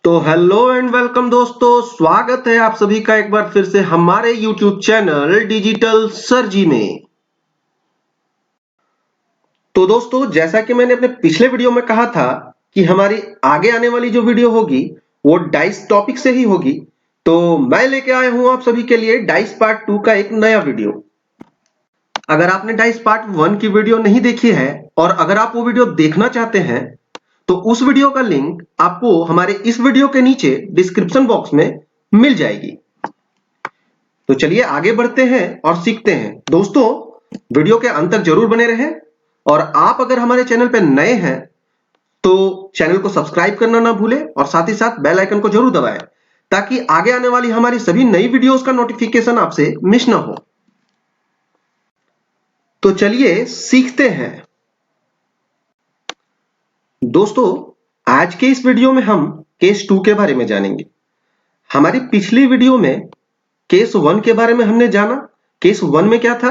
तो hello and welcome दोस्तों, स्वागत है आप सभी का एक बार फिर से हमारे YouTube चैनल डिजिटल सर जी में। तो दोस्तों, जैसा कि मैंने अपने पिछले वीडियो में कहा था कि हमारी आगे आने वाली जो वीडियो होगी वो डाइस टॉपिक से ही होगी। तो मैं लेके आया हूं आप सभी के लिए डाइस पार्ट 2 का एक नया वीडियो। अगर आपने डाइस पार्ट 1 की वीडियो नहीं देखी है और अगर आप वो वीडियो देखना चाहते हैं तो उस वीडियो का लिंक आपको हमारे इस वीडियो के नीचे डिस्क्रिप्शन बॉक्स में मिल जाएगी। तो चलिए आगे बढ़ते हैं और सीखते हैं। दोस्तों, वीडियो के अंत तक जरूर बने रहें और आप अगर हमारे चैनल पर नए हैं तो चैनल को सब्सक्राइब करना ना भूलें और साथ ही साथ बेल आइकन को जरूर दबाएं ताकि आगे आने वाली हमारी सभी नई वीडियोस का नोटिफिकेशन आपसे मिस ना हो। तो चलिए सीखते हैं। दोस्तों, आज के इस वीडियो में हम केस 2 के बारे में जानेंगे। हमारी पिछली वीडियो में केस 1 के बारे में हमने जाना। केस 1 में क्या था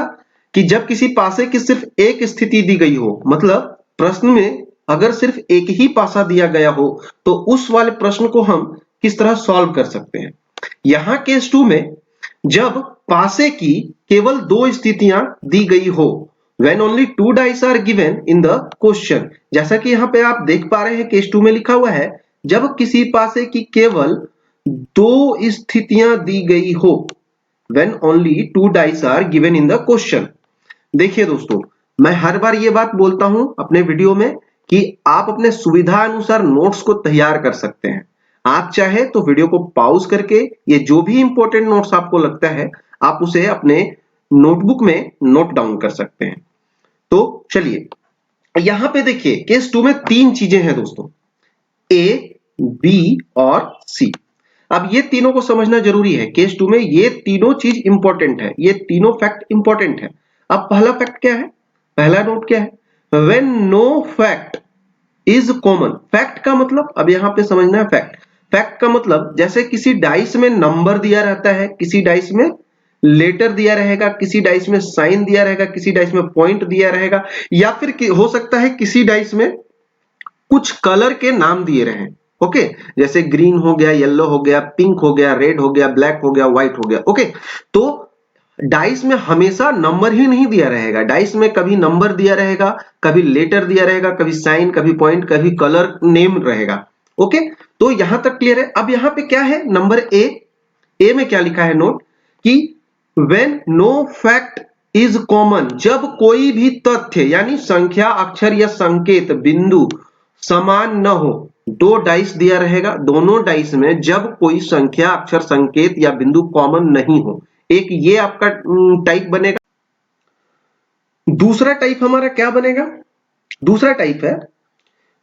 कि जब किसी पासे की सिर्फ एक स्थिति दी गई हो, मतलब प्रश्न में अगर सिर्फ एक ही पासा दिया गया हो तो उस वाले प्रश्न को हम किस तरह सॉल्व कर सकते हैं। यहां केस 2 में जब पासे की केवल दो स्थितियां दी गई हो, when only two dice are given in the question, जैसा कि यहाँ पे आप देख पा रहे हैं केस 2 में लिखा हुआ है जब किसी पासे की केवल दो स्थितियां दी गई हो, when only two dice are given in the question। देखिए दोस्तों, मैं हर बार ये बात बोलता हूं अपने वीडियो में कि आप अपने सुविधा अनुसार नोट्स को तैयार कर सकते हैं। आप चाहे तो वीडियो को पॉज करके ये जो भी इंपॉर्टेंट नोट्स आपको लगता है आप उसे अपने नोटबुक में नोट डाउन कर सकते हैं। तो चलिए यहां पे देखिए केस 2 में तीन चीजें हैं दोस्तों, ए, बी और सी। अब ये तीनों को समझना जरूरी है। केस 2 में ये तीनों चीज इंपॉर्टेंट है, ये तीनों फैक्ट इंपॉर्टेंट है। अब पहला फैक्ट क्या है, पहला नोट क्या है, when no fact is common. Fact का मतलब अब यहां पे समझना है फैक्ट। फैक्ट का मतलब जैसे किसी डाइस में नंबर दिया रहता है, किसी डाइस में लेटर दिया रहेगा, किसी डाइस में साइन दिया रहेगा, किसी डाइस में पॉइंट दिया रहेगा, या फिर हो सकता है किसी डाइस में कुछ कलर के नाम दिए रहे। ओके, जैसे ग्रीन हो गया, येलो हो गया, पिंक हो गया, रेड हो गया, ब्लैक हो गया, व्हाइट हो गया। ओके, तो डाइस में हमेशा नंबर ही नहीं दिया रहेगा, डाइस में कभी नंबर दिया रहेगा, कभी लेटर दिया रहेगा, कभी साइन, कभी पॉइंट, कभी कलर नेम रहेगा। ओके, तो यहां तक क्लियर है। अब यहां पे क्या है, नंबर ए में क्या लिखा है नोट कि when no fact is common, जब कोई भी तथ्य यानी संख्या, अक्षर या संकेत, बिंदु समान न हो। दो डाइस दिया रहेगा, दोनों डाइस में जब कोई संख्या, अक्षर, संकेत या बिंदु कॉमन नहीं हो, एक ये आपका टाइप बनेगा। दूसरा टाइप हमारा क्या बनेगा, दूसरा टाइप है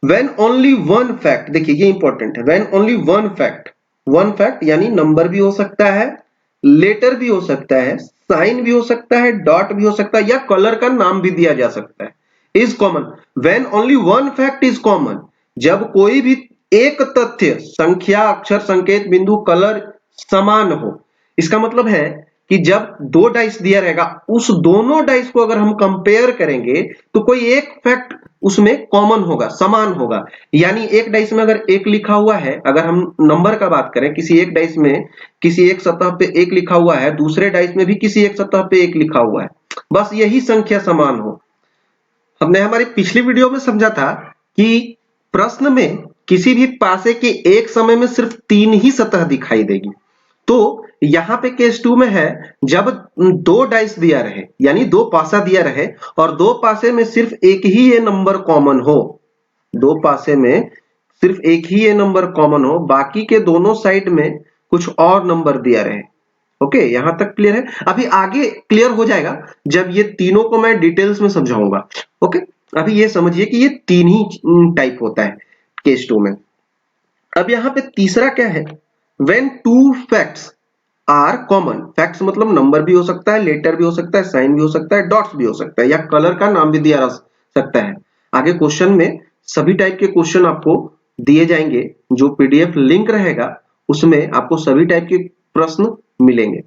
व्हेन ओनली वन फैक्ट। देखिए ये इंपॉर्टेंट है, when only one fact. One fact यानी नंबर भी हो सकता है, लेटर भी हो सकता है, साइन भी हो सकता है, डॉट भी हो सकता है, या कलर का नाम भी दिया जा सकता है। Is common, when only one fact is common, जब कोई भी एक तथ्य, संख्या, अक्षर, संकेत, बिंदु, कलर समान हो। इसका मतलब है कि जब दो डाइस दिया रहेगा, उस दोनों डाइस को अगर हम कंपेयर करेंगे तो कोई एक फैक्ट उसमें कॉमन होगा, समान होगा। यानी एक डाइस में अगर एक लिखा हुआ है, अगर हम नंबर का बात करें, किसी एक डाइस में किसी एक सतह पे एक लिखा हुआ है, दूसरे डाइस में भी किसी एक सतह पे एक लिखा हुआ है, बस यही संख्या समान हो। हमने हमारी पिछली वीडियो में समझा था कि प्रश्न में किसी भी पासे के एक समय में सिर्फ तीन ही सतह दिखाई देगी। तो यहां पे केस 2 में है जब दो डाइस दिया रहे यानी दो पासा दिया रहे और दो पासे में सिर्फ एक ही ये नंबर कॉमन हो, दो पासे में सिर्फ एक ही ये नंबर कॉमन हो, बाकी के दोनों साइड में कुछ और नंबर दिया रहे। ओके, यहां तक क्लियर है। अभी आगे क्लियर हो जाएगा जब ये तीनों को मैं डिटेल्स में समझाऊंगा। ओके, अभी ये समझिए कि ये तीन ही टाइप होता है केस 2 में। अब यहां पे तीसरा क्या है, when two facts are common. Facts मतलब नंबर भी हो सकता है, लेटर भी हो सकता है, साइन भी हो सकता है, डॉट्स भी हो सकता है, या कलर का नाम भी दिया जा सकता है। आगे क्वेश्चन में सभी टाइप के क्वेश्चन आपको दिए जाएंगे, जो पीडीएफ लिंक रहेगा उसमें आपको सभी टाइप के प्रश्न मिलेंगे।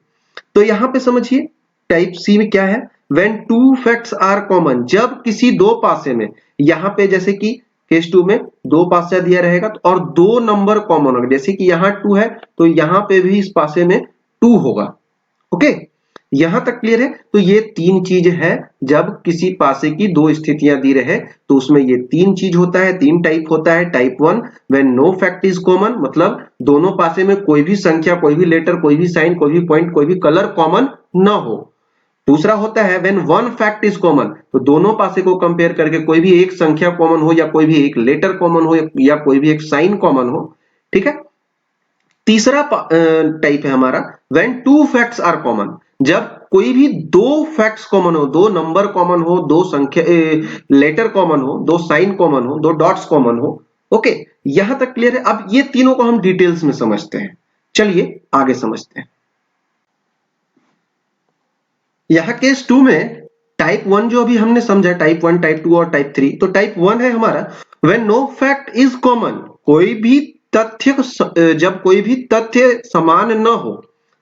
तो यहां पे समझिए टाइप सी में क्या है, when two facts are common, जब किसी दो पासे में, यहां पे जैसे कि केस 2 में 2 पासा दिया रहेगा और 2 नंबर कॉमन होगा। जैसे कि यहाँ 2 है तो यहाँ पे भी इस पासे में 2 होगा। ओके, यहां तक क्लियर है। तो ये 3 चीज है, जब किसी पासे की 2 स्थितियां दी रहे तो उसमें ये 3 चीज होता है, 3 टाइप होता है। Type 1 when no fact is common, मतलब दोनों पासे में कोई भी संख्या, कोई भी लेटर, कोई भी साइन, कोई भी पॉइंट, कोई भी कलर कॉमन ना हो। दूसरा होता है when one fact is common, तो दोनों पासे को कंपेयर करके कोई भी एक संख्या कॉमन हो या कोई भी एक लेटर कॉमन हो या कोई भी एक साइन कॉमन हो। ठीक है। तीसरा टाइप है हमारा when two facts are common, जब कोई भी 2 फैक्ट्स कॉमन हो, 2 नंबर कॉमन हो, 2 संख्या लेटर कॉमन हो, 2 साइन कॉमन हो, 2 डॉट्स कॉमन हो। ओके, यहां तक क्लियर है। अब ये तीनों को हम डिटेल्स में समझते हैं। चलिए आगे समझते हैं। यहां केस 2 में टाइप 1 जो अभी हमने समझा, टाइप 1, टाइप 2 और टाइप 3। तो टाइप 1 है हमारा when no fact is common, कोई भी तथ्य, जब कोई भी तथ्य समान न हो।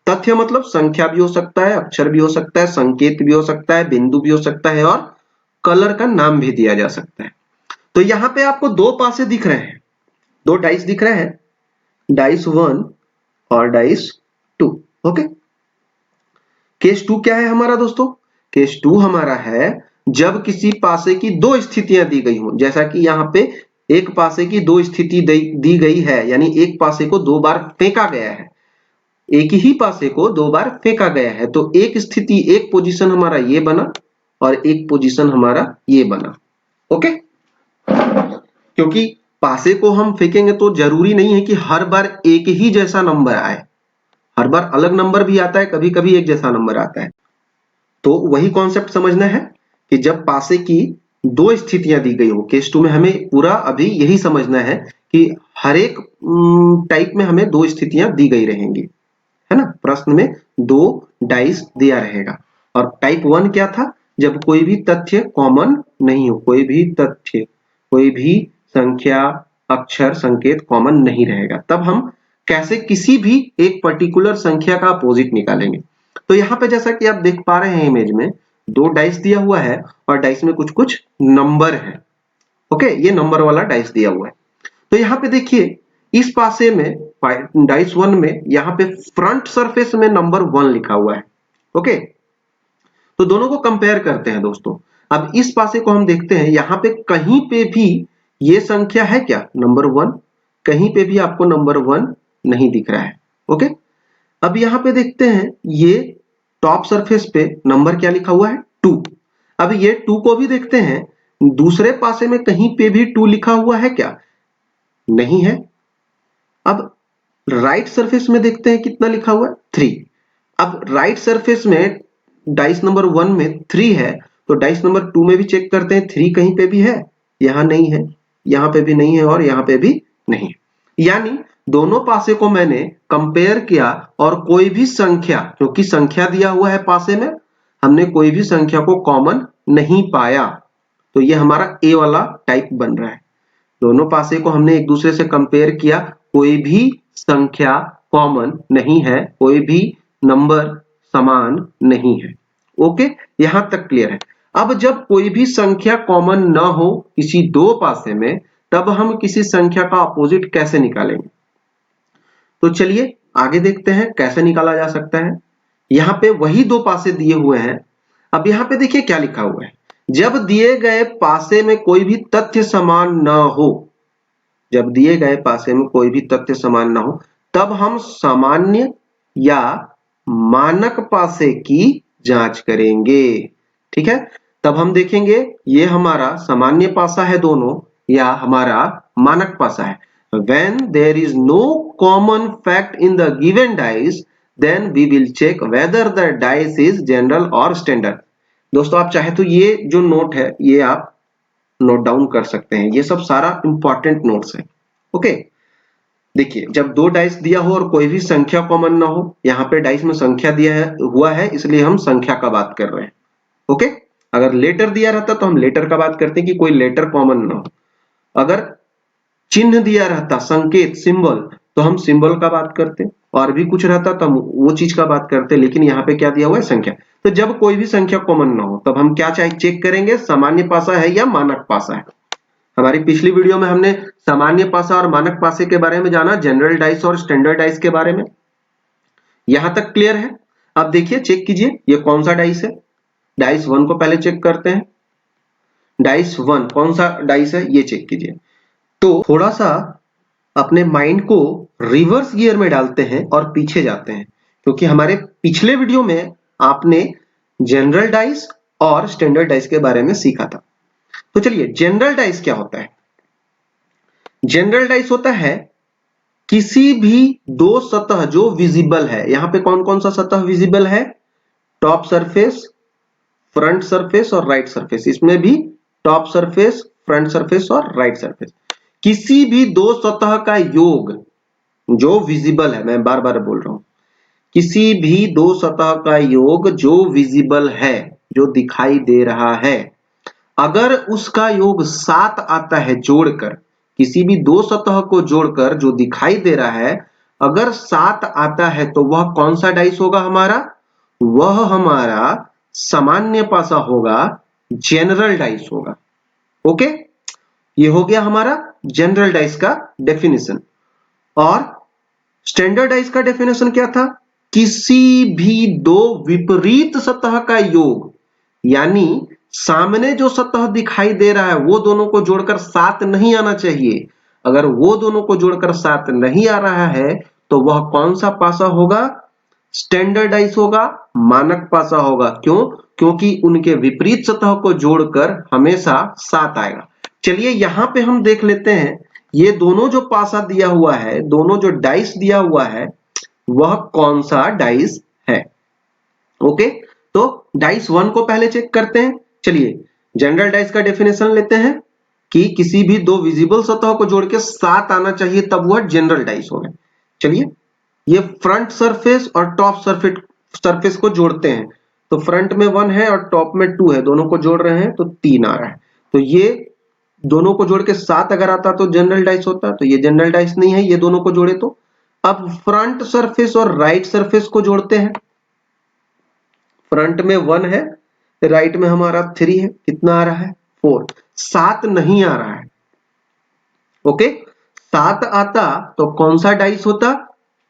तथ्य मतलब संख्या भी हो सकता है, अक्षर भी हो सकता है, संकेत भी हो सकता है, बिंदु भी हो सकता है और कलर का नाम भी दिया जा सकता है। तो यहां पे आपको 2 पासे दिख रहे हैं, 2 डाइस दिख रहे हैं, डाइस 1 और डाइस 2। ओके, केस 2 क्या है हमारा दोस्तों? केस 2 हमारा है जब किसी पासे की 2 स्थितियां दी गई हो। जैसा कि यहाँ पे एक पासे की 2 स्थिति दी गई है, यानी एक पासे को 2 बार फेंका गया है, एक ही पासे को 2 बार फेंका गया है। तो एक स्थिति, एक पोजीशन हमारा ये बना और एक पोजीशन हमारा ये बना। ओके, क्योंकि पासे को हम फेंकेंगे तो जरूरी नहीं है कि हर बार एक ही जैसा नंबर आए, हर बार अलग नंबर भी आता है, कभी कभी एक जैसा नंबर आता है। तो वही कॉन्सेप्ट समझना है कि जब पासे की 2 स्थितियां दी गई हो। केस 2 में हमें पूरा अभी यही समझना है कि हर एक टाइप में हमें 2 स्थितियां दी गई रहेंगी, है ना। प्रश्न में 2 डाइस दिया रहेगा। और टाइप 1 क्या था? जब कोई भी तथ्य कॉमन नहीं हो, कोई भी तथ्य, कोई भी संख्या, अक्षर, संकेत कॉमन नहीं रहेगा, तब हम कैसे किसी भी एक पर्टिकुलर संख्या का अपोजिट निकालेंगे। तो यहाँ पे जैसा कि आप देख पा रहे हैं इमेज में 2 डाइस दिया हुआ है और डाइस में कुछ कुछ नंबर है। ओके, ये नंबर वाला डाइस दिया हुआ है। तो यहाँ पे देखिए इस पासे में डाइस 1 में यहाँ पे फ्रंट सरफेस में नंबर 1 लिखा हुआ है। ओके, तो दोनों को कंपेयर करते हैं दोस्तों। अब इस पासे को हम देखते हैं, यहाँ पे कहीं पे भी ये संख्या है क्या? नंबर 1, कहीं पे भी आपको नंबर 1 नहीं दिख रहा है। ओके, अब यहाँ पे देखते हैं ये टॉप सरफेस पे नंबर क्या लिखा हुआ है? 2। अब ये 2 को भी देखते हैं, दूसरे पासे में कहीं पे भी 2 लिखा हुआ है क्या? नहीं है। अब राइट सरफेस में देखते हैं कितना लिखा हुआ है? 3। अब राइट सरफेस में डाइस नंबर 1 में 3 है, तो डाइस नंबर 2 में भी चेक करते हैं 3 कहीं पे भी है? यहां नहीं है, यहां पे भी नहीं है और यहां पे भी नहीं है। यानी दोनों पासे को मैंने कंपेयर किया और कोई भी संख्या, क्योंकि संख्या दिया हुआ है पासे में, हमने कोई भी संख्या को कॉमन नहीं पाया। तो ये हमारा ए वाला टाइप बन रहा है। दोनों पासे को हमने एक दूसरे से कंपेयर किया, कोई भी संख्या कॉमन नहीं है, कोई भी नंबर समान नहीं है। ओके, यहां तक क्लियर है। अब जब कोई भी संख्या कॉमन ना हो किसी 2 पासे में, तब हम किसी संख्या का अपोजिट कैसे निकालेंगे? तो चलिए आगे देखते हैं कैसे निकाला जा सकता है। यहाँ पे वही 2 पासे दिए हुए हैं। अब यहाँ पे देखिए क्या लिखा हुआ है, जब दिए गए पासे में कोई भी तथ्य समान न हो, जब दिए गए पासे में कोई भी तथ्य समान ना हो, तब हम सामान्य या मानक पासे की जांच करेंगे। ठीक है, तब हम देखेंगे ये हमारा सामान्य पासा है दोनों या हमारा मानक पासा है। When there is no common fact in the given dice, then we will check whether the dice is general or standard। दोस्तों आप चाहे तो ये जो नोट है ये आप नोट डाउन कर सकते हैं, ये सब सारा इंपॉर्टेंट नोट्स है। ओके, देखिए जब 2 डाइस दिया हो और कोई भी संख्या कॉमन ना हो, यहाँ पे डाइस में संख्या हुआ है इसलिए हम संख्या का बात कर रहे हैं। ओके, अगर लेटर दिया रहता तो हम लेटर का बात करते हैं कि कोई लेटर कॉमन ना हो। अगर चिन्ह दिया रहता, संकेत, सिंबल, तो हम सिंबल का बात करते, और भी कुछ रहता तो हम वो चीज का बात करते। लेकिन यहाँ पे क्या दिया हुआ है? संख्या। तो जब कोई भी संख्या कॉमन ना हो तब हम क्या चेक करेंगे? सामान्य पासा है या मानक पासा है। हमारी पिछली वीडियो में हमने सामान्य पासा और मानक पासे के बारे में जाना, जनरल डाइस और स्टैंडर्ड डाइस के बारे में। यहां तक क्लियर है? अब देखिए, चेक कीजिए ये कौन सा डाइस है। डाइस 1 को पहले चेक करते हैं। डाइस 1 कौन सा डाइस है ये चेक कीजिए। तो थोड़ा सा अपने माइंड को रिवर्स गियर में डालते हैं और पीछे जाते हैं, क्योंकि हमारे पिछले वीडियो में आपने जनरल डाइस और स्टैंडर्ड डाइस के बारे में सीखा था। तो चलिए, जनरल डाइस क्या होता है? जनरल डाइस होता है किसी भी दो सतह जो विजिबल है। यहां पे कौन कौन सा सतह विजिबल है? टॉप सरफेस, फ्रंट सरफेस और राइट सरफेस। इसमें भी टॉप सरफेस, फ्रंट सरफेस और राइट सरफेस। किसी भी दो सतह का योग जो विजिबल है, मैं बार बार बोल रहा हूं, किसी भी दो सतह का योग जो विजिबल है, जो दिखाई दे रहा है, अगर उसका योग 7 आता है जोड़कर, किसी भी दो सतह को जोड़कर जो दिखाई दे रहा है, अगर 7 आता है तो वह कौन सा डाइस होगा हमारा? वह हमारा सामान्य पासा होगा, जनरल डाइस होगा। ओके, ये हो गया हमारा जनरल डाइस का डेफिनेशन। और स्टैंडर्ड डाइस का डेफिनेशन क्या था? किसी भी दो विपरीत सतह का योग, यानी सामने जो सतह दिखाई दे रहा है वो दोनों को जोड़कर 7 नहीं आना चाहिए। अगर वो दोनों को जोड़कर 7 नहीं आ रहा है तो वह कौन सा पासा होगा? स्टैंडर्ड डाइस होगा, मानक पासा होगा। क्यों? क्योंकि उनके विपरीत सतह को जोड़कर हमेशा 7 आएगा। चलिए यहां पे हम देख लेते हैं, ये दोनों जो पासा दिया हुआ है, दोनों जो डाइस दिया हुआ है, वह कौन सा डाइस है। ओके, तो डाइस 1 को पहले चेक करते हैं। चलिए, जनरल डाइस का डेफिनेशन लेते हैं कि किसी भी दो विजिबल सतह को जोड़ के 7 आना चाहिए, तब वह जनरल डाइस होगा। चलिए, ये फ्रंट सरफेस और टॉप सरफेस को जोड़ते हैं, तो फ्रंट में 1 है और टॉप में 2 है, दोनों को जोड़ रहे हैं तो 3 आ रहा है। तो ये दोनों को जोड़ के 7 अगर आता तो जनरल डाइस होता, तो ये जनरल डाइस नहीं है, ये दोनों को जोड़े तो। अब फ्रंट सरफेस और राइट सरफेस को जोड़ते हैं। फ्रंट में 1 है, राइट में हमारा 3 है, कितना आ रहा है? 4। 7 नहीं आ रहा है। ओके, 7 आता तो कौन सा डाइस होता?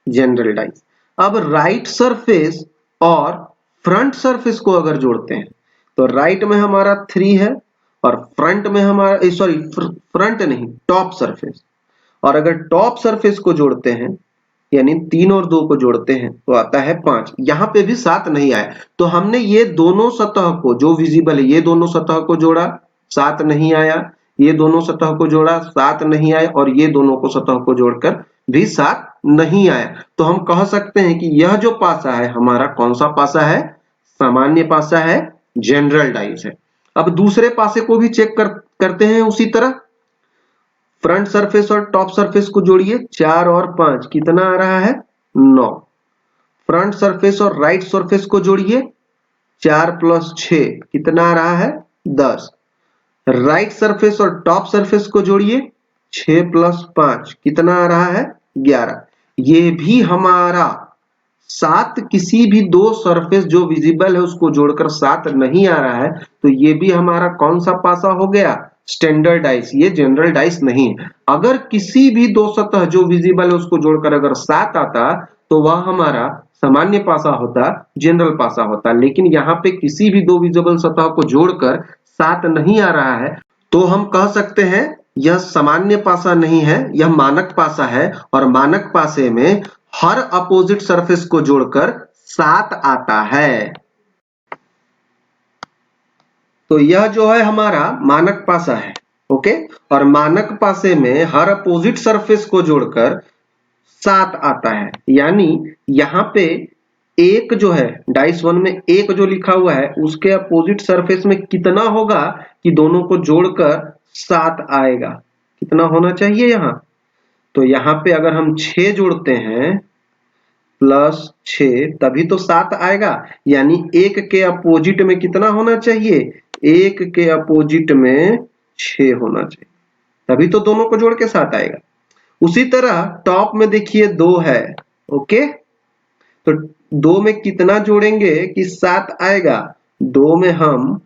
General dice. अब राइट सरफेस और फ्रंट सरफेस को अगर जोड़ते हैं तो राइट में हमारा 3 है और फ्रंट में हमारा फ्रंट नहीं, टॉप सरफेस। और अगर टॉप सरफेस को जोड़ते हैं, यानी 3 और 2 को जोड़ते हैं तो आता है 5। यहां पे भी 7 नहीं आया, तो हमने ये दोनों सतह को जो विजिबल है, ये दोनों सतह को जोड़ा, 7 नहीं आया। ये दोनों सतह को जोड़ा, 7 नहीं आया। और ये दोनों को सतह को जोड़कर भी 7 नहीं आया। तो हम कह सकते हैं कि यह जो पासा है हमारा कौन सा पासा है? सामान्य पासा है, जनरल डाइस है। अब दूसरे पासे को भी चेक करते हैं उसी तरह। फ्रंट सरफेस और टॉप सरफेस को जोड़िए, 4 और 5 कितना आ रहा है? 9। फ्रंट सरफेस और राइट सरफेस को जोड़िए, 4 + 6 कितना आ रहा है? 10। राइट सरफेस और टॉप सरफेस को जोड़िए, 6 + 5 कितना आ रहा है? 11। ये भी हमारा 7, किसी भी दो सरफेस जो विजिबल है उसको जोड़कर 7 नहीं आ रहा है, तो ये भी हमारा कौन सा पासा हो गया? Standard dice. ये जनरल डाइस नहीं है। अगर किसी भी दो सतह जो विजिबल है उसको जोड़कर अगर 7 आता तो वह हमारा सामान्य पासा होता, जनरल पासा होता। लेकिन यहाँ पे किसी भी दो विजिबल सतह को जोड़कर 7 नहीं आ रहा है, तो हम कह सकते हैं यह सामान्य पासा नहीं है, यह मानक पासा है। और मानक पासे में हर अपोजिट सरफेस को जोड़कर 7 आता है। तो यह जो है हमारा मानक पासा है। ओके, और मानक पासे में हर अपोजिट सरफेस को जोड़कर 7 आता है। यानी यहां पे एक जो है डाइस 1 में एक जो लिखा हुआ है उसके अपोजिट सरफेस में कितना होगा कि दोनों को जोड़कर 7 आएगा? कितना होना चाहिए यहां? तो यहां पे अगर हम 6 जोड़ते हैं +6 तभी तो 7 आएगा। यानी एक के अपोजिट में कितना होना चाहिए? एक के अपोजिट में 6 होना चाहिए, तभी तो दोनों को जोड़ के 7 आएगा। उसी तरह टॉप में देखिए 2 है। ओके, तो 2 में कितना जोड़ेंगे कि 7 आएगा? 2 में हम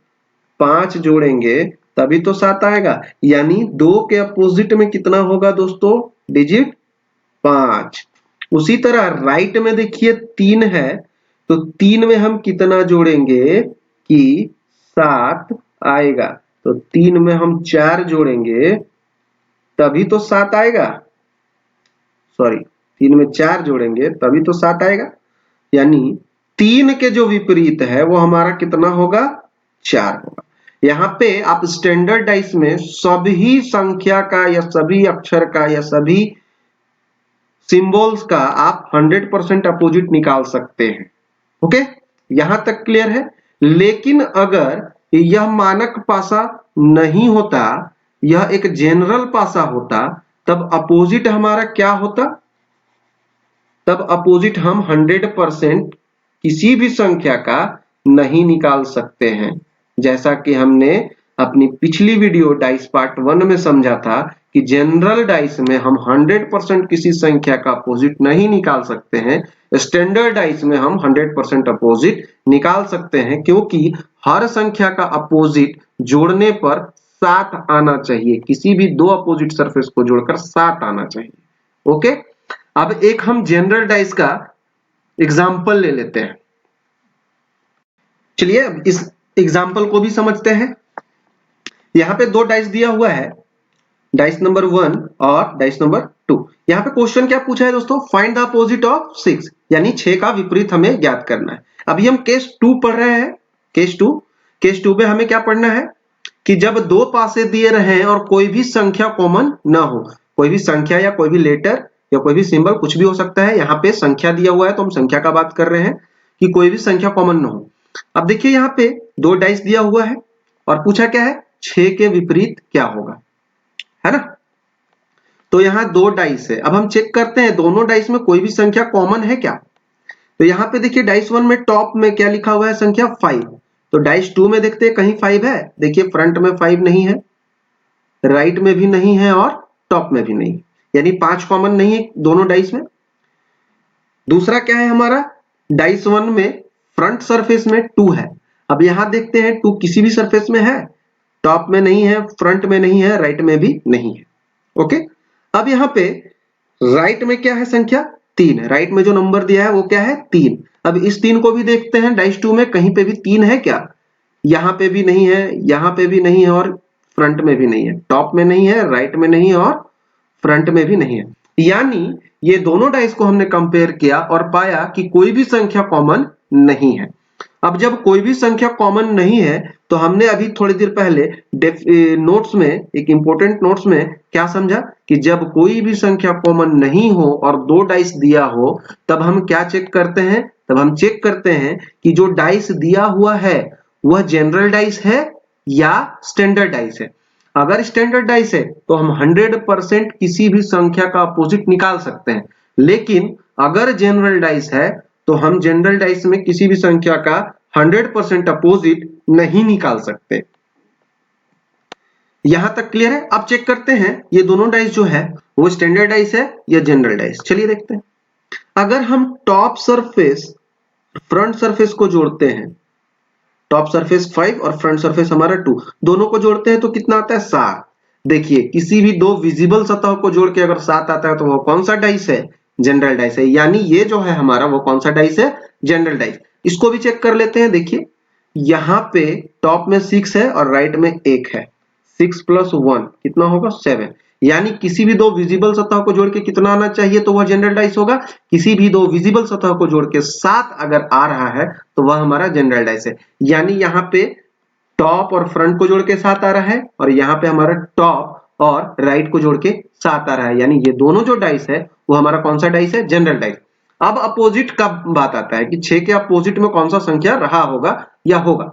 5 जोड़ेंगे तभी तो 7 आएगा। यानी 2 के अपोजिट में कितना होगा दोस्तों डिजिट 5। उसी तरह राइट में देखिए 3 है, तो 3 में हम कितना जोड़ेंगे कि 7 आएगा। तो 3 में हम 4 जोड़ेंगे तभी तो 7 आएगा। सॉरी, 3 में 4 जोड़ेंगे तभी तो 7 आएगा। यानी 3 के जो विपरीत है वो हमारा कितना होगा 4 होगा। यहाँ पे आप स्टैंडर्ड डाइस में सभी संख्या का या सभी अक्षर का या सभी सिंबल्स का आप 100% अपोजिट निकाल सकते हैं। ओके, यहां तक क्लियर है। लेकिन अगर यह मानक पासा नहीं होता, यह एक जनरल पासा होता, तब अपोजिट हमारा क्या होता? तब अपोजिट हम 100% किसी भी संख्या का नहीं निकाल सकते हैं। जैसा कि हमने अपनी पिछली वीडियो डाइस पार्ट 1 में समझा था कि जनरल डाइस में हम 100% किसी संख्या का अपोजिट नहीं निकाल सकते हैं। स्टैंडर्ड डाइस में हम 100% अपोजिट निकाल सकते हैं, क्योंकि हर संख्या का अपोजिट जोड़ने पर 7 आना चाहिए। किसी भी दो अपोजिट सरफेस को जोड़कर 7 आना चाहिए। ओके, अब एक हम जनरल डाइस का एग्जाम्पल ले लेते हैं। चलिए अब इस एग्जाम्पल को भी समझते हैं। यहाँ पे दो डाइस दिया हुआ है, डाइस नंबर 1 और डाइस नंबर 2। यहाँ पे क्वेश्चन क्या पूछा है दोस्तों? फाइंड द अपोजिट ऑफ 6, यानी 6 का विपरीत हमें ज्ञात करना है। अभी हम केस 2 पढ़ रहे हैं। केस 2 में हमें क्या पढ़ना है कि जब दो पासे दिए रहे और कोई भी संख्या कॉमन ना हो, कोई भी संख्या या कोई भी लेटर या कोई भी सिंबल कुछ भी हो सकता है। यहाँ पे संख्या दिया हुआ है तो हम संख्या का बात कर रहे हैं कि कोई भी संख्या कॉमन ना हो। अब देखिए यहाँ पे दो डाइस दिया हुआ है और पूछा क्या है 6 के विपरीत क्या होगा, है ना। तो यहाँ दो डाइस है। अब हम चेक करते हैं दोनों डाइस में कोई भी संख्या कॉमन है क्या। तो यहाँ पे देखिए डाइस 1 में टॉप में क्या लिखा हुआ है? संख्या 5। तो डाइस 2 में देखते हैं कहीं 5 है? देखिए फ्रंट में 5 नहीं है, राइट में भी नहीं है और टॉप में भी नहीं, यानी 5 कॉमन नहीं है दोनों डाइस में। दूसरा क्या है हमारा? डाइस 1 में फ्रंट सरफेस में 2 है। अब यहां देखते हैं 2 किसी भी सरफेस में है, टॉप में नहीं है, फ्रंट में नहीं है, राइट में भी नहीं है। ओके, अब यहाँ पे राइट में क्या है? संख्या 3 है। राइट में जो नंबर दिया है वो क्या है? 3। अब इस 3 को भी देखते हैं डाइस 2 में कहीं पे भी 3 है क्या? यहाँ पे भी नहीं है, यहाँ पे भी नहीं है और फ्रंट में भी नहीं है, टॉप में नहीं है, राइट में नहीं है और फ्रंट में भी नहीं है। यानी ये दोनों डाइस को हमने कंपेयर किया और पाया कि कोई भी संख्या कॉमन नहीं है। अब जब कोई भी संख्या कॉमन नहीं है तो हमने अभी थोड़ी देर पहले नोट्स में, एक इंपॉर्टेंट नोट्स में क्या समझा कि जब कोई भी संख्या कॉमन नहीं हो और दो डाइस दिया हो तब हम क्या चेक करते हैं? तब हम चेक करते हैं कि जो डाइस दिया हुआ है वह जनरल डाइस है या स्टैंडर्ड डाइस है। अगर स्टैंडर्ड डाइस है तो हम 100% किसी भी संख्या का अपोजिट निकाल सकते हैं। लेकिन अगर जनरल डाइस है तो हम जनरल डाइस में किसी भी संख्या का 100% अपोजिट नहीं निकाल सकते। यहां तक क्लियर है? अब चेक करते हैं ये दोनों डाइस जो है वो स्टैंडर्ड डाइस है या जनरल डाइस। चलिए देखते हैं। अगर हम टॉप सरफेस फ्रंट सरफेस को जोड़ते हैं, टॉप सरफेस 5 और फ्रंट सरफेस हमारा 2, दोनों को जोड़ते हैं तो कितना आता है? 7। देखिए किसी भी दो विजिबल सतह को जोड़ के अगर 7 आता है तो वो कौन सा डाइस है? जनरल डाइस है। यानी ये जो है हमारा वो कौन सा डाइस है? General dice. इसको भी चेक कर लेते हैं। देखिए यहाँ पे टॉप में 6 है और राइट में 1 है। 6 + 1 कितना होगा? 7। यानी किसी भी दो विजिबल सतह को जोड़ के कितना आना चाहिए तो वह जनरल डाइस होगा? किसी भी दो विजिबल सतह को जोड़ के 7 अगर आ रहा है तो वह हमारा जनरल डाइस है। यानी यहाँ पे टॉप और फ्रंट को जोड़ के 7 आ रहा है और यहाँ पे हमारा टॉप और राइट को जोड़ के 7 आ रहा है। यानी ये दोनों जो डाइस है वो हमारा कौन सा डाइस है? General dice. अब अपोजिट का बात आता है कि 6 के अपोजिट में कौन सा संख्या रहा होगा या होगा।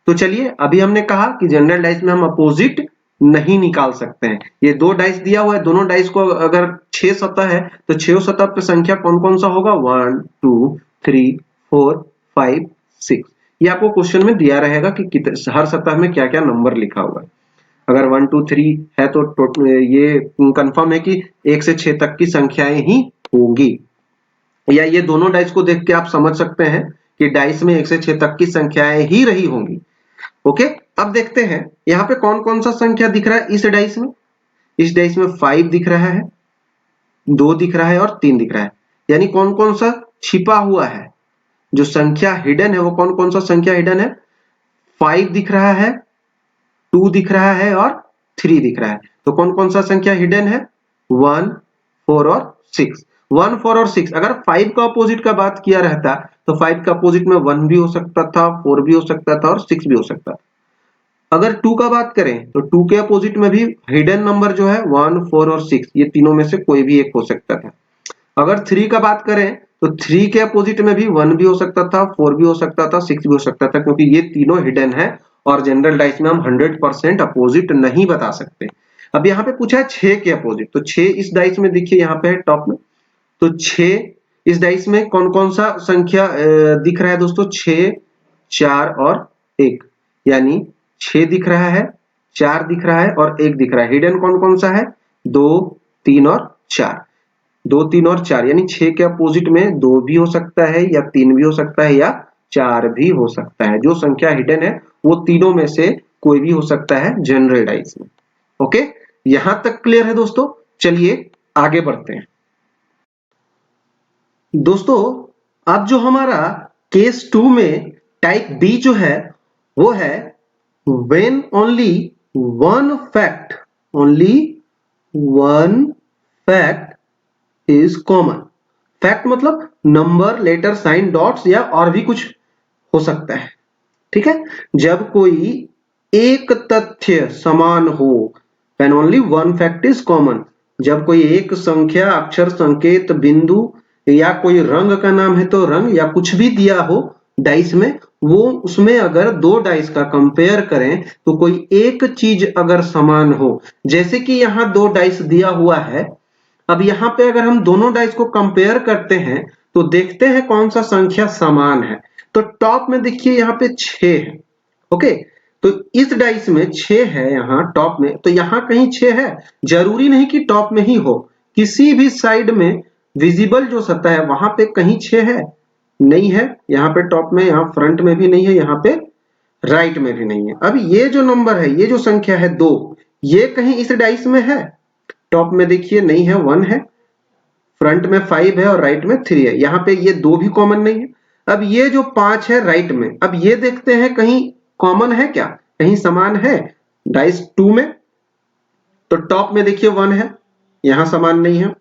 तो चलिए अभी हमने कहा कि जनरल डाइस में हम अपोजिट नहीं निकाल सकते हैं। ये दो डाइस दिया हुआ है, दोनों डाइस को अगर 6 सतह है तो 6 सतह पे संख्या कौन कौन सा होगा? 1 2 3 4 5 6। ये आपको क्वेश्चन में दिया रहेगा कि हर सतह में क्या क्या नंबर लिखा हुआ है। अगर 1 2 3 है तो ये कंफर्म है कि 1 से 6 तक की संख्याएं ही होंगी। या ये दोनों डाइस को देख के आप समझ सकते हैं कि डाइस में 1 से 6 तक की संख्याएं ही रही होंगी। ओके, अब देखते हैं यहाँ पे कौन कौन सा संख्या दिख रहा है इस डाइस में। इस डाइस में 5 दिख रहा है, 2 दिख रहा है और 3 दिख रहा है। यानी कौन कौन सा छिपा हुआ है, जो संख्या हिडन है वो कौन कौन सा संख्या हिडन है। 5 दिख रहा है, 2 दिख रहा है और 3 दिख रहा है। तो कौन कौन सा संख्या हिडन है, 1, 4 और 6। 1, 4 और 6। अगर 5 का अपोजिट का बात किया रहता तो 5 का अपोजिट में 1 भी हो सकता था, 4 भी हो सकता था और 6 भी हो सकता था। अगर 2 का बात करें तो 2 के अपोजिट में भी हिडन नंबर जो है 1, 4 और 6, ये तीनों में से कोई भी एक हो सकता था। अगर 3 का बात करें तो 3 के अपोजिट में भी 1 भी हो सकता था, 4 भी हो सकता था, 6 भी हो सकता था, क्योंकि ये तीनों हिडन है और जनरल डाइस में हम 100% अपोजिट नहीं बता सकते। अब यहाँ पे पूछा है 6 के अपोजिट, तो 6 इस डाइस में देखिए यहाँ पे है टॉप में। तो 6 इस डाइस में कौन कौन सा संख्या दिख रहा है दोस्तों, 6, 4 और 1। यानी 6 दिख रहा है, 4 दिख रहा है और 1 दिख रहा है। हिडन कौन कौन सा है, 2, 3 और 4। 2, 3 और 4 यानी 6 के अपोजिट में 2 भी हो सकता है या 3 भी हो सकता है या 4 भी हो सकता है। जो संख्या हिडन है वो तीनों में से कोई भी हो सकता है जनरल डाइस में। ओके, यहां तक क्लियर है दोस्तों। चलिए आगे बढ़ते हैं दोस्तों। अब जो हमारा केस 2 में टाइप बी जो है वो है when only one fact is common। Fact मतलब नंबर, लेटर, साइन, डॉट्स या और भी कुछ हो सकता है। ठीक है, जब कोई एक तथ्य समान हो, when only one fact is common, जब कोई एक संख्या, अक्षर, संकेत, बिंदु या कोई रंग का नाम है तो रंग या कुछ भी दिया हो डाइस में, वो उसमें अगर दो डाइस का कंपेयर करें तो कोई एक चीज अगर समान हो, जैसे कि यहाँ दो डाइस दिया हुआ है। अब यहाँ पे अगर हम दोनों डाइस को कंपेयर करते हैं तो देखते हैं कौन सा संख्या समान है। तो टॉप में देखिए यहाँ पे 6 है। ओके, तो इस डाइस में 6 है, यहाँ टॉप में, तो यहाँ कहीं 6 है। जरूरी नहीं कि टॉप में ही हो, किसी भी साइड में विजिबल जो सतह है वहां पे कहीं 6 है, नहीं है। यहाँ पे टॉप में, यहाँ फ्रंट में भी नहीं है, यहाँ पे राइट में भी नहीं है। अब ये जो नंबर है, ये जो संख्या है 2, ये कहीं इस डाइस में है। टॉप में देखिए नहीं है, 1 है, फ्रंट में 5 है और राइट में 3 है। यहाँ पे ये 2 भी कॉमन नहीं है। अब ये जो 5 है राइट में, अब ये देखते हैं कहीं कॉमन है क्या, कहीं समान है डाइस 2 में। तो टॉप में देखिए 1 है, यहां समान नहीं है।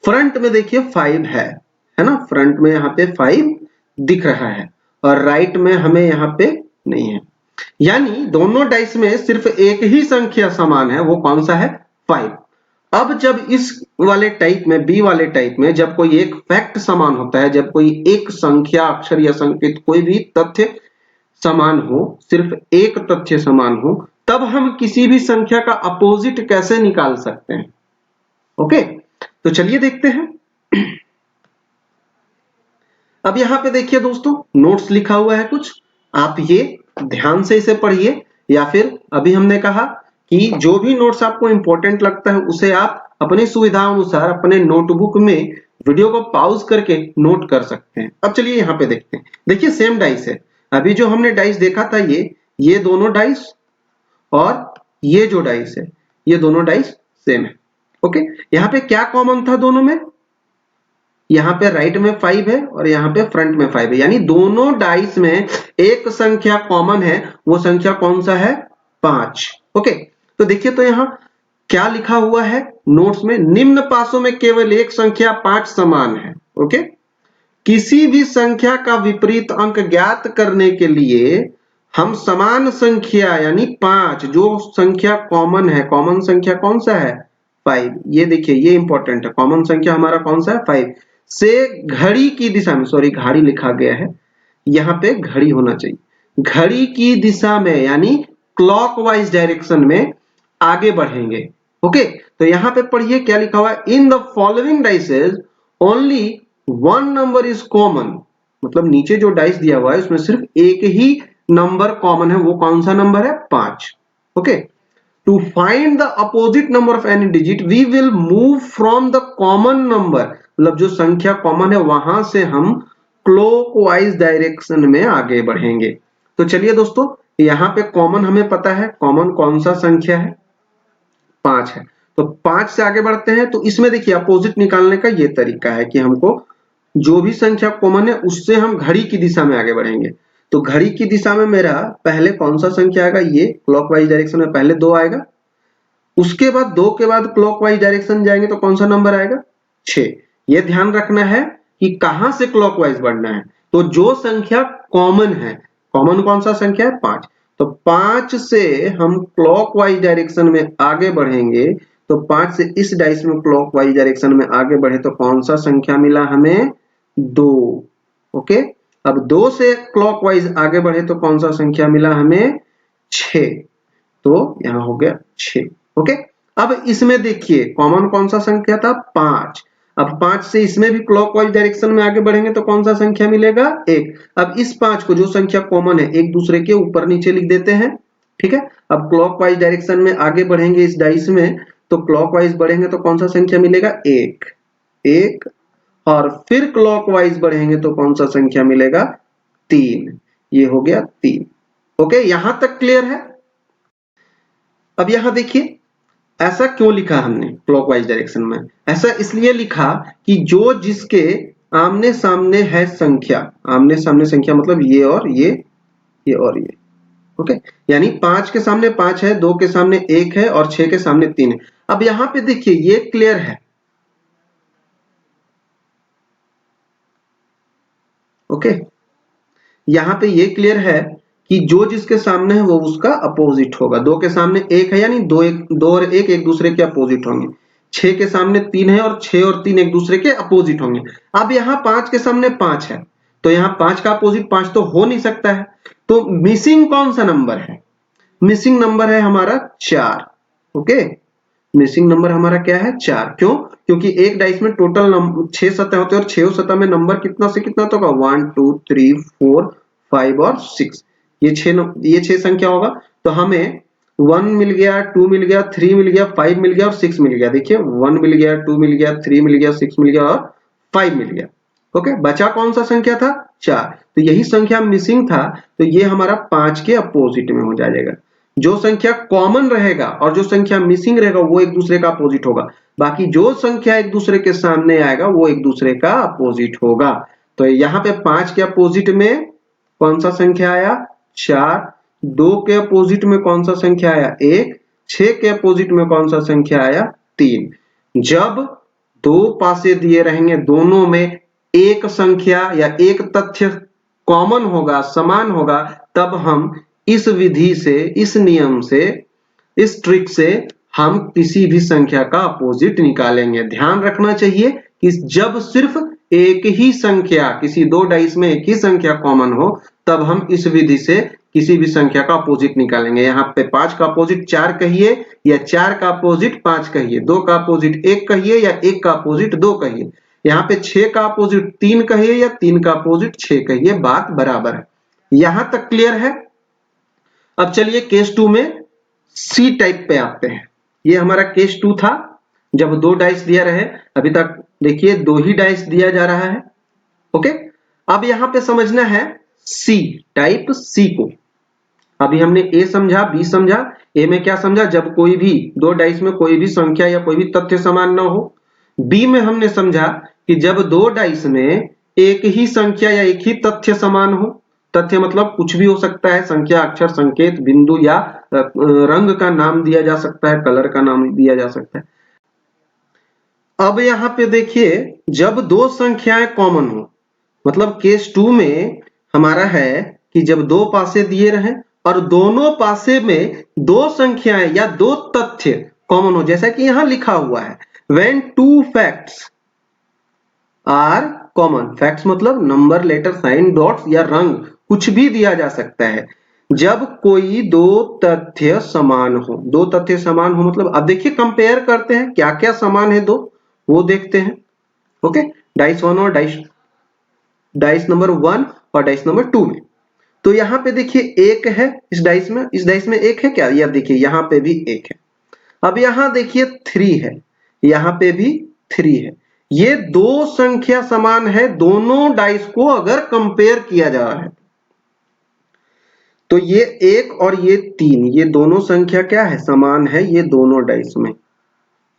फ्रंट में देखिए 5 है ना, फ्रंट में यहाँ पे 5 दिख रहा है और राइट में हमें यहाँ पे नहीं है। यानी दोनों डाइस में सिर्फ एक ही संख्या समान है, वो कौन सा है, 5। अब जब इस वाले टाइप में, बी वाले टाइप में, जब कोई एक फैक्ट समान होता है, जब कोई एक संख्या, अक्षर या संकेत, कोई भी तथ्य समान हो, सिर्फ एक तथ्य समान हो, तब हम किसी भी संख्या का अपोजिट कैसे निकाल सकते हैं। ओके, तो चलिए देखते हैं। अब यहां पे देखिए दोस्तों, नोट्स लिखा हुआ है कुछ, आप ये ध्यान से इसे पढ़िए, या फिर अभी हमने कहा कि जो भी नोट्स आपको इंपॉर्टेंट लगता है उसे आप अपनी सुविधा अनुसार अपने नोटबुक में वीडियो को पॉज करके नोट कर सकते हैं। अब चलिए यहाँ पे देखते हैं। देखिए सेम डाइस है, अभी जो हमने डाइस देखा था ये दोनों डाइस और ये जो डाइस है, ये दोनों डाइस सेम है। ओके, यहाँ पे क्या कॉमन था दोनों में, यहाँ पे राइट में 5 है और यहाँ पे फ्रंट में 5 है। यानी दोनों डाइस में एक संख्या कॉमन है, वो संख्या कौन सा है, 5। ओके, तो देखिए तो यहाँ क्या लिखा हुआ है नोट्स में, निम्न पासों में केवल एक संख्या 5 समान है। ओके, किसी भी संख्या का विपरीत अंक ज्ञात करने के लिए हम समान संख्या यानी 5, जो संख्या कॉमन है, कॉमन संख्या कौन सा है, 5। ये देखिए, ये इंपॉर्टेंट है, कॉमन संख्या हमारा कौन सा है, 5 से घड़ी की दिशा में, सॉरी घड़ी लिखा गया है, यहाँ पे घड़ी होना चाहिए, घड़ी की दिशा में यानी क्लॉकवाइज डायरेक्शन में आगे बढ़ेंगे। ओके, तो यहाँ पे पढ़िए क्या लिखा हुआ है, in the following dices only one number is common. मतलब नीचे जो डाइस दिया हुआ है उसमें सिर्फ एक ही नंबर कॉमन है, वो कौन सा नंबर है, 5। Okay, to find the opposite number of any digit we will move from the common number. मतलब जो संख्या कॉमन है वहां से हम क्लॉकवाइज डायरेक्शन में आगे बढ़ेंगे। तो चलिए दोस्तों यहाँ पे कॉमन हमें पता है, कॉमन कौन सा संख्या है, 5 है। तो 5 से आगे बढ़ते हैं। तो इसमें देखिए अपोजिट निकालने का ये तरीका है कि हमको जो भी संख्या कॉमन है उससे हम घड़ी की दिशा में आगे बढ़ेंगे। तो घड़ी की दिशा में मेरा पहले कौन सा संख्या आएगा, ये क्लॉकवाइज डायरेक्शन में पहले 2 आएगा, उसके बाद 2 के बाद क्लॉकवाइज डायरेक्शन जाएंगे तो कौन सा नंबर आएगा, 6। ये ध्यान रखना है कि कहां से क्लॉकवाइज बढ़ना है। तो जो संख्या कॉमन है, कॉमन कौन सा संख्या है, 5। तो 5 से हम क्लॉकवाइज डायरेक्शन में आगे बढ़ेंगे। तो 5 से इस डाइस में क्लॉकवाइज डायरेक्शन में आगे बढ़े तो कौन सा संख्या मिला हमें, 2। ओके, अब 2 से क्लॉकवाइज आगे बढ़े तो कौन सा संख्या मिला हमें, 6। तो यहां हो गया 6। ओके, अब इसमें देखिए कॉमन कौन सा संख्या था, 5। अब 5 से इसमें भी क्लॉकवाइज डायरेक्शन में आगे बढ़ेंगे तो कौन सा संख्या मिलेगा, 1। अब इस 5 को, जो संख्या कॉमन है, एक दूसरे के ऊपर नीचे लिख देते हैं। ठीक है, अब क्लॉकवाइज डायरेक्शन में आगे बढ़ेंगे इस डाइस में, तो क्लॉकवाइज बढ़ेंगे तो कौन सा संख्या मिलेगा, 1। और फिर क्लॉकवाइज बढ़ेंगे तो कौन सा संख्या मिलेगा, 3। ये हो गया 3। ओके, यहां तक क्लियर है। अब यहां देखिए ऐसा क्यों लिखा हमने क्लॉकवाइज डायरेक्शन में, ऐसा इसलिए लिखा कि जो जिसके आमने सामने है संख्या, आमने सामने संख्या मतलब ये और ये और ये। ओके, यानी 5 के सामने 5 है, 2 के सामने 1 है और 6 के सामने 3 है। अब यहां पे देखिए ये क्लियर है। ओके, यहां पे ये क्लियर है कि जो जिसके सामने है वो उसका अपोजिट होगा। 2 के सामने 1 है यानी 2 और 1 एक दूसरे के अपोजिट होंगे। 6 के सामने 3 है और 6 और 3 एक दूसरे के अपोजिट होंगे। अब यहाँ 5 के सामने 5 है तो यहाँ 5 का अपोजिट 5 तो हो नहीं सकता है। तो मिसिंग कौन सा नंबर है, मिसिंग नंबर है हमारा 4। ओके, मिसिंग नंबर हमारा क्या है, 4। क्यों, क्योंकि एक डाइस में टोटल 6 सतह होते हैं और 6 सतह में नंबर कितना से कितना तो होगा, 1 2 3 4 5 और 6। ये 6 संख्या होगा। तो हमें 1 मिल गया, 2 मिल गया, 3 मिल गया, 5 मिल गया और 6 मिल गया। देखिए 1 मिल गया, 2 मिल गया, 3 मिल गया, 6 मिल गया और 5 मिल गया। ओके, बचा कौन सा संख्या था, 4। तो यही संख्या मिसिंग था। तो ये हमारा 5 के अपोजिट में हो जाएगा। जो संख्या कॉमन रहेगा और जो संख्या मिसिंग रहेगा वो एक दूसरे का अपोजिट होगा। बाकी जो संख्या एक दूसरे के सामने आएगा वो एक दूसरे का अपोजिट होगा। तो यहाँ पे 5 के अपोजिट में कौन सा संख्या आया, 4। 2 के अपोजिट में कौन सा संख्या आया, 1। 6 के अपोजिट में कौन सा संख्या आया, 3। जब दो पासे दिए रहेंगे, दोनों में एक संख्या या एक तथ्य कॉमन होगा, समान होगा, तब हम इस विधि से, इस नियम से, इस ट्रिक से हम किसी भी संख्या का अपोजिट निकालेंगे। ध्यान रखना चाहिए कि जब सिर्फ एक ही संख्या, किसी दो डाइस में एक ही संख्या कॉमन हो, तब हम इस विधि से किसी भी संख्या का अपोजिट निकालेंगे। यहाँ पे 5 का अपोजिट 4 कहिए या 4 का अपोजिट 5 कहिए, 2 का अपोजिट 1 कहिए या 1 का अपोजिट 2 कहिए, यहाँ पे 6 का अपोजिट 3 कहिए या 3 का अपोजिट 6 कहिए, बात बराबर है। यहां तक क्लियर है। अब चलिए केस 2 में सी टाइप पे आते हैं। ये हमारा केस 2 था जब दो डाइस दिया रहे। अभी तक देखिए 2 ही डाइस दिया जा रहा है। ओके, अब यहां पे समझना है सी टाइप, सी को। अभी हमने ए समझा, बी समझा। ए में क्या समझा, जब कोई भी दो डाइस में कोई भी संख्या या कोई भी तथ्य समान ना हो। बी में हमने समझा कि जब दो डाइस में एक ही संख्या या एक ही तथ्य समान हो। तथ्य मतलब कुछ भी हो सकता है, संख्या, अक्षर, संकेत, बिंदु या रंग का नाम दिया जा सकता है, कलर का नाम दिया जा सकता है। अब यहाँ पे देखिए जब दो संख्याएं कॉमन हो, मतलब केस 2 में हमारा है कि जब दो पासे दिए रहे और दोनों पासे में दो संख्याएं या दो तथ्य कॉमन हो, जैसा कि यहां लिखा हुआ है, when two facts are common। Facts मतलब नंबर, लेटर, साइन, डॉट्स या रंग, कुछ भी दिया जा सकता है। जब कोई दो तथ्य समान हो, दो तथ्य समान हो मतलब अब देखिए कंपेयर करते हैं क्या क्या समान है, दो वो देखते हैं। ओके, डाइस 1 और डाइस नंबर 1 और डाइस नंबर 2 में। तो यहाँ पे देखिए एक है इस डाइस में, इस डाइस में एक है क्या, यह देखिए यहाँ पे भी एक है। अब यहाँ देखिए 3 है, यहाँ पे भी 3 है। ये दो संख्या समान है दोनों डाइस को अगर कंपेयर किया जा रहा है। तो ये 1 और ये 3, ये दोनों संख्या क्या है, समान है ये दोनों डाइस में।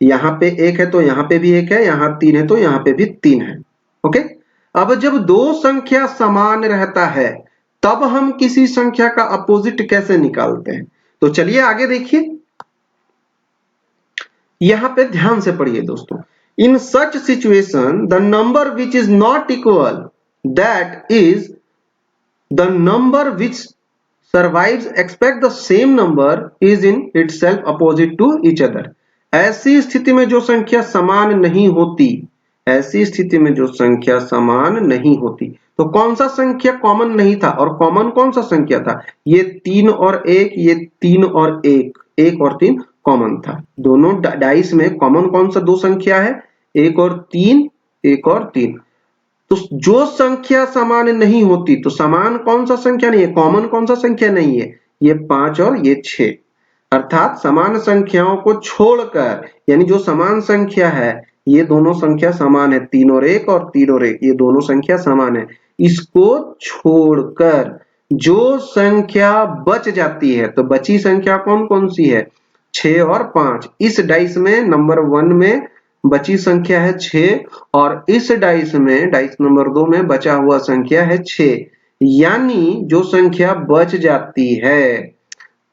यहाँ पे 1 है तो यहाँ पे भी 1 है, यहाँ 3 है तो यहाँ पे भी 3 है। ओके, अब जब दो संख्या समान रहता है तब हम किसी संख्या का अपोजिट कैसे निकालते हैं? तो चलिए आगे देखिए, यहां पे ध्यान से पढ़िए दोस्तों। In such situation the number which is not equal, that is the number which survives expect the same number is in itself opposite to each other. ऐसी स्थिति में जो संख्या समान नहीं होती, ऐसी स्थिति में जो संख्या समान नहीं होती, तो कौन सा संख्या कॉमन नहीं था, और कॉमन कौन सा संख्या था? ये 3 और 1, ये 3 और 1, 1 और 3 कॉमन था। दोनों डाइस में कॉमन कौन सा दो संख्या है? 1 और 3, 1 और 3। तो जो संख्या समान नहीं होती, तो समान कौन सा संख्या नहीं है, कॉमन कौन सा संख्या नहीं है? ये 5 और ये 6। अर्थात समान संख्याओं को छोड़कर, यानी जो समान संख्या है, ये दोनों संख्या समान है, 3 और 1 और 3 और 1, ये दोनों संख्या समान है। इसको छोड़कर जो संख्या बच जाती है, तो बची संख्या कौन कौन सी है? 6 और 5। इस डाइस में नंबर 1 में बची संख्या है 6, और इस डाइस में, डाइस नंबर 2 में बचा हुआ संख्या है 6। यानी जो संख्या बच जाती है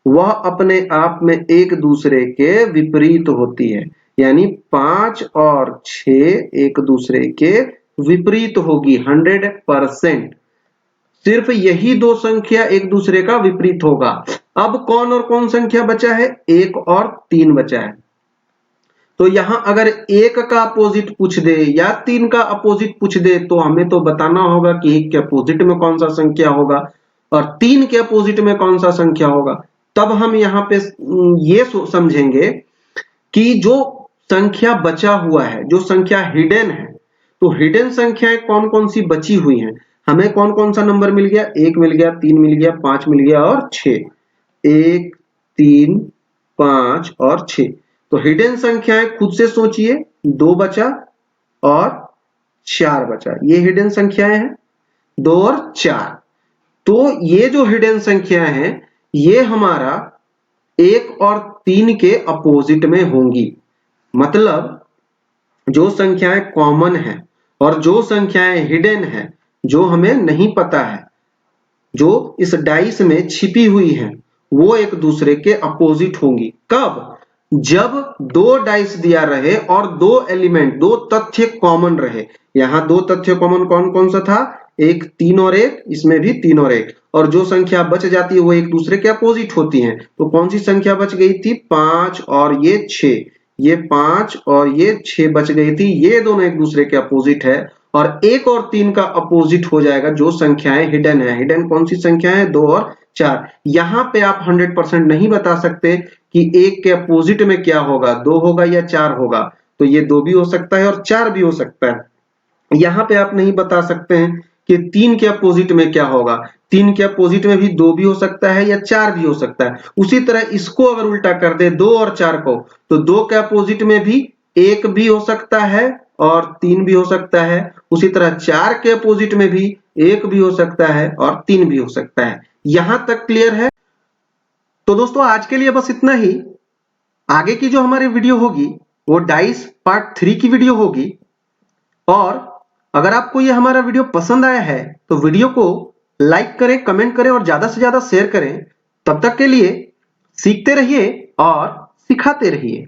वह अपने आप में एक दूसरे के विपरीत होती है, यानी 5 और 6 एक दूसरे के विपरीत होगी 100%। सिर्फ यही दो संख्या एक दूसरे का विपरीत होगा। अब कौन और कौन संख्या बचा है? 1 और 3 बचा है। तो यहां अगर 1 का अपोजिट पूछ दे या 3 का अपोजिट पूछ दे, तो हमें तो बताना होगा कि 1 के अपोजिट में कौन सा संख्या होगा और 3 के अपोजिट में कौन सा संख्या होगा। तब हम यहाँ पे ये समझेंगे कि जो संख्या बचा हुआ है, जो संख्या हिडन है, तो हिडन संख्याएं कौन कौन सी बची हुई हैं। हमें कौन कौन सा नंबर मिल गया? 1 मिल गया, 3 मिल गया, 5 मिल गया और 6। 1, 3, 5 और 6। तो हिडन संख्याएं खुद से सोचिए, 2 बचा और 4 बचा, ये हिडन संख्याएं हैं, 2 और 4। तो ये जो हिडन संख्याएं हैं ये हमारा 1 और 3 के अपोजिट में होंगी। मतलब जो संख्याएं कॉमन है और जो संख्याएं हिडन है, जो हमें नहीं पता है, जो इस डाइस में छिपी हुई हैं, वो एक दूसरे के अपोजिट होंगी। कब? जब दो डाइस दिया रहे और दो एलिमेंट, दो तथ्य कॉमन रहे। यहां दो तथ्य कॉमन कौन कौन सा था? एक 3 और 1, इसमें भी 3 और 1। और जो संख्या बच जाती है वो एक दूसरे के अपोजिट होती हैं। तो कौन सी संख्या बच गई थी? 5 और ये 6। ये 5 और ये 6 बच गई थी, ये दोनों एक दूसरे के अपोजिट है। और 1 और 3 का अपोजिट हो जाएगा जो संख्याएं हिडन है। हिडन कौन सी संख्या है? 2 और 4। यहां पे आप 100% नहीं बता सकते कि 1 के अपोजिट में क्या होगा, 2 होगा या 4 होगा। तो ये 2 भी हो सकता है और 4 भी हो सकता है। यहां पे आप नहीं बता सकते हैं कि 3 के अपोजिट में क्या होगा। 3 के अपोजिट में भी 2 भी हो सकता है या 4 भी हो सकता है। उसी तरह इसको अगर उल्टा कर दे 2 और 4 को, तो 2 के अपोजिट में भी 1 भी हो सकता है और 3 भी हो सकता है। उसी तरह 4 के अपोजिट में भी 1 भी हो सकता है और 3 भी हो सकता है। यहां तक क्लियर है? तो दोस्तों आज के लिए बस इतना ही। आगे की जो हमारी वीडियो होगी वो डाइस पार्ट 3 की वीडियो होगी। और अगर आपको ये हमारा वीडियो पसंद आया है तो वीडियो को लाइक करें, कमेंट करें और ज्यादा से ज्यादा शेयर करें। तब तक के लिए सीखते रहिए और सिखाते रहिए।